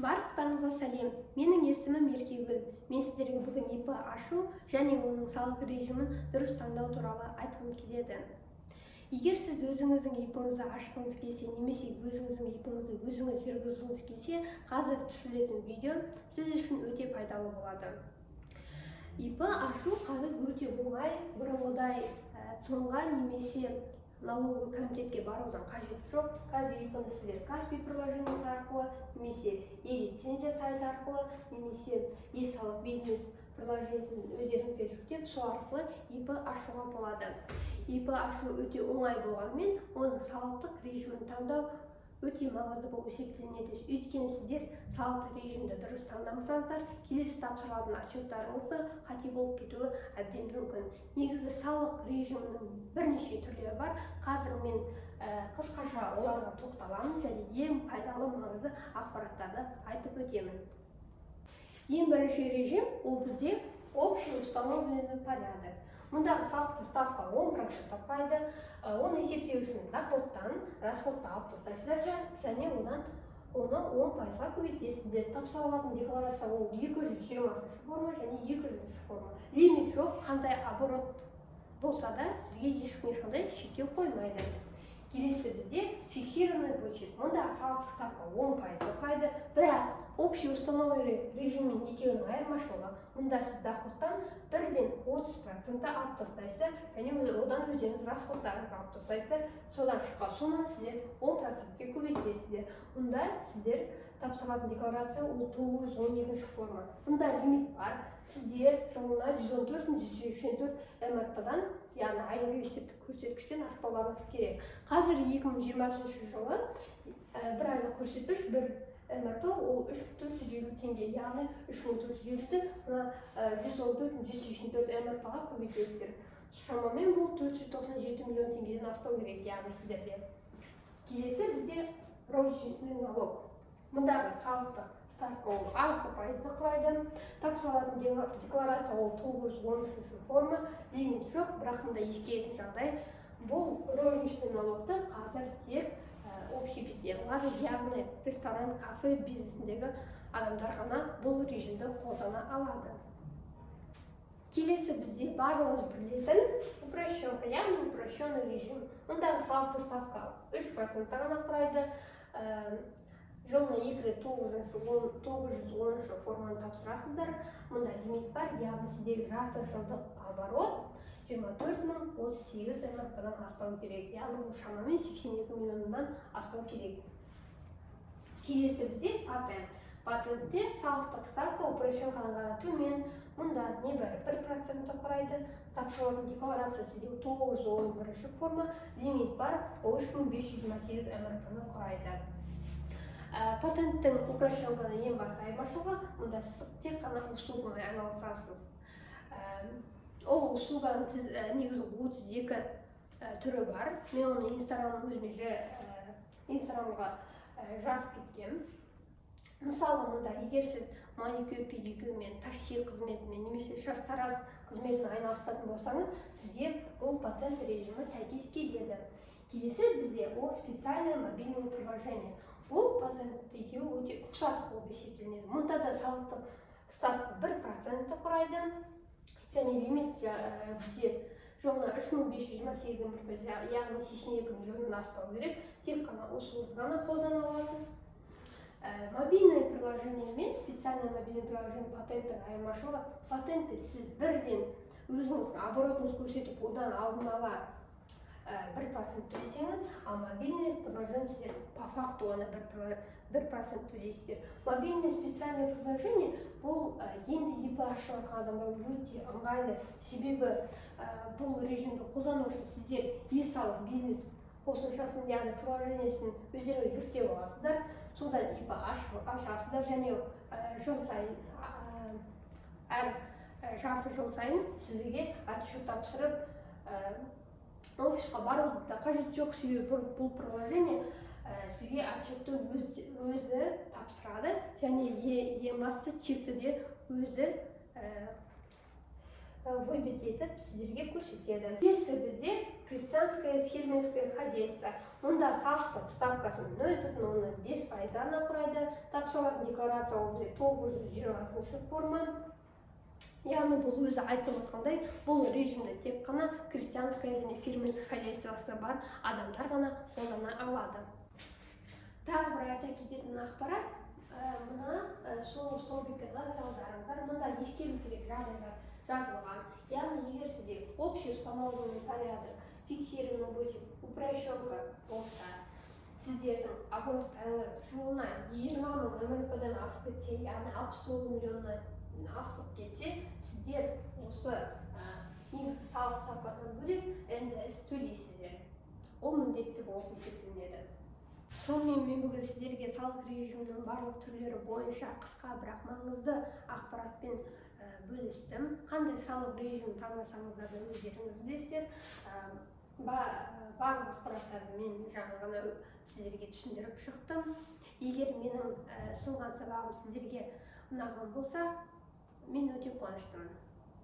Барлықтарыңызға сәлем. Менің есімім Еркегүл. Мен сіздерге бүгін ИП ашу және оның салық режимін дұрыс таңдау туралы айтқым келеді. Егер сіз өзіңіздің ИП-ңізді ашқыңыз келсе, немесе өзіңіздің ИП-ңізді өзіңіз жүргізгіңіз келсе, қазір түсірілетін видео сіз үшін өте пайдалы болады. ИП ашу қазір өте оңай, бұрынғыдай цон-ға немесе налоговый комитетке барудан қажет жоқ. Қазір ИП-ны сіздер Каспий приложениесі арқылы, немесе e-лицензия сайты арқылы, немесе e-салық бизнес приложениесін өздеріңізге жүктеп, сол арқылы ИП ашуға болады. ИП ашу өте оңай болғанымен, оның салықтық режимін таңдау өте маңызды болып есептелінеді. Өйткені сіздер салықтық режимді дұрыс таңдамасаңыздар, келесі тапсырылатын отчеттарыңызды қате болып кетуі әбден мүмкін. Негізі салық режимінің бірнеше түрлері бар. Қазір мен қысқаша оларға тоқталамын және ең пайдалы маңызды ақпараттарды айтып өтемін. Ең бірінші режим ол бізде общий установленный порядок. Мұндағы салықтық ставка 10% құрайды. Оны есептеу үшін доходтан расходты алып тастайсыздар және оны 10%-ға көбейтесіздер. Тапсырылатын декларация ол 220 форма және 200 форма. Лимит жоқ, қандай оборот болса да сізге ешқандай шектеу қоймайды. Келесі бізде фиксированный вычет. Мұндағы салықтық ставка 10% құрайды, бірақ общий установленный режиммен екеуінің айырмашылығы, мұнда сіз доходтан бірден 30% алып тастайсыздар және одан өздеріңіз расходтарыңызды алып тастайсыздар. Содан шыққан сумманы сіздер 10%-ге көбейтесіздер. Мұнда сіздер тапсырылатын декларация ол 912 форма. Мұнда лимит бар. Сіздер жылына 114-184 МРП-дан, яғни айлық есептік көрсеткіштен аспауларыңыз керек. Қазір 2020 жылы бір айлық көрсеткіш бір МРП ол 3450 теңге, яғни 3450-ді 114-184 МРП-ға көбейтесіздер. Шамамен бұл 497 миллион теңгеден аспау керек, яғни сіздерде. Келесі бізде розничный налог. Мұндағы салықтық ставка ол 6% құрайды. Тапсырылатын декларация ол 913 форма. Лимит жоқ, бірақ мұнда ескеретін жағдай, бұл розничный налогты қазір тек общепитиялар, яғни ресторан, кафе бизнесіндегі адамдар ғана бұл режимді қолдана алады. Келесі бізде барлығымыз білетін упрощенка, яғни упрощенный режим. Мұндағы салықтық ставка 3% ғана құрайды. Жылына 2 рет 913 форманы тапсырасыздар. Мұнда лимит бар, яғни сіздегі жарты жылдық оборот 24.038 МРП-дан аспау керек, яғни шамамен 82 миллионнан аспау керек. Келесі бізде патент. Патентте салықтық ставка упрощенкадан ғана төмен. Мұнда небәрі 1% құрайды. Тапсырылатын декларация сізде 911 форма. Лимит бар, ол 3528 МРП-ны құрайды. Патенттің упрощенкадан ең басты айырмашылығы, мұнда сіз тек қана услугамен айналысасыз. Ол услуганың негізі 32 түрі бар. Мен оны Инстаграмға жазып кеткем. Мысалы, мұнда егер сіз маникюр, педикюрмен, такси қызметімен, немесе шаштараз қызметін айналысатын болсаңыз, сізге бұл патент режимі сәйкес келеді. Келесі бізде ол специальное мобильное приложение. Ол патентке өте ұқсас болып есептелінеді. Мұнда да салықтық ставка 1% құрайды. Және лимит бізде жылына 3528 МРП, яғни 82 миллионнан аспау керек. Тек қана услуганы қолдана аласыз. Мобильное приложение мен специальное мобильное приложение патенттің айырмашылығы. Патентті сіз бірден өзіңіздің оборотыңыз көрсетіп, одан алдын ала 1% төлесеңіз, ал мобильное приложение сіздер по факту оны 1% төлейсіздер. Мобильное специальное приложение бұл енді ИП ашып жатқан адамдар өте ыңғайлы. Себебі бұл режимді қолдану үшін сіздер e-салық бизнес қосымшасын, яғни приложениесін өздеріңіз жүктеп аласыздар. Содан ИП ашасыздар және жыл сайын, әр жарты жыл сайын сізге отчет тапсырып, офисқа баруды қажет жоқ, себебі бұл приложение сізге отчетты өзі тапсырады және ең бастысы чекті де өзі выбит етіп сіздерге көрсетеді. Келесі бізде крестьянское фермерское хозяйство. Мұнда салықтың ставкасы 0,05% ғана құрайды. Тапсырылатын декларация ол 920 форма. Яғни бұл өзі айтып отқандай, бұл режимді тек қана крестьянское және фермерское хозяйствосы бар адамдар ғана қолдана алады. Тағы бір айта кететін ақпарат, мына соңғы столбикке назар аударыңыздар. Мұнда ескеру керек жағдайлар жазылған. Яғни егер сізде общий установленный порядок фиксированный упрощенка болса, сіздердің обороттарыңыз жылына 20 мың МРП-ден асып кетсе, яғни 69 миллионнан асып кетсе, сіздер осы негізгі салық ставкасынан бөлек НДС төлейсіздер. Ол міндетті болып есептелінеді. Сонымен мен бүгін сіздерге салық режимінің барлық түрлері бойынша қысқа бірақ маңызды ақпаратпен бөлістім. Қандай салық режимін таңдасаңыздар да өздеріңіз білесіздер. Барлық ақпараттарды мен жаңа ғана сіздерге түсіндіріп шықтым. Егер менің ұсынған сабағым сіздерге ұнаған болса, мен өте қуаныштымын.